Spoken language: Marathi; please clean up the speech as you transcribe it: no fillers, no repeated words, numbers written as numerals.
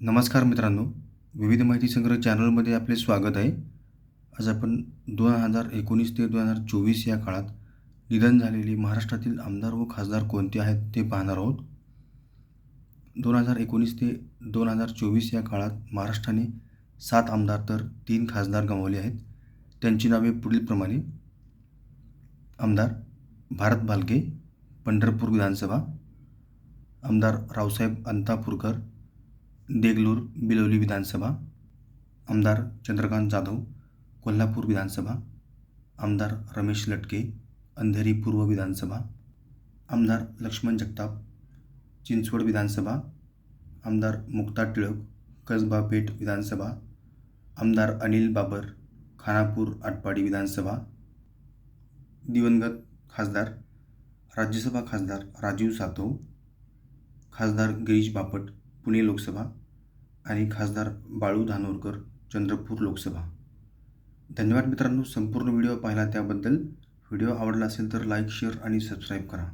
नमस्कार मित्रांनो, विविध माहिती संग्रह चॅनलमध्ये आपले स्वागत आहे. आज आपण 2019 ते 2024 या काळात निधन झालेली महाराष्ट्रातील आमदार व खासदार कोणते आहेत ते पाहणार आहोत. 2019 ते 2024 या काळात महाराष्ट्राने 7 आमदार तर 3 खासदार गमावले आहेत. त्यांची नावे पुढीलप्रमाणे: आमदार भारत भालके, पंढरपूर विधानसभा; आमदार रावसाहेब अंतापूरकर, देगलूर बिलोली विधानसभा; आमदार चंद्रकांत जाधव, कोल्हापूर विधानसभा; आमदार रमेश लटके, अंधेरी पूर्व विधानसभा; आमदार लक्ष्मण जगताप, चिंचवड विधानसभा; आमदार मुक्ता टिळक, कसबा पेठ विधानसभा; आमदार अनिल बाबर, खानापूर आटपाडी विधानसभा; दिवंगत खासदार राज्यसभा खासदार राजीव सातव; खासदार गिरीश बापट, पुणे लोकसभा; आणि खासदार बाळू धानोरकर, चंद्रपूर लोकसभा. धन्यवाद मित्रांनो, संपूर्ण व्हिडिओ पाहिला त्याबद्दल. व्हिडिओ आवडला असेल तर लाईक, शेअर आणि सबस्क्राईब करा.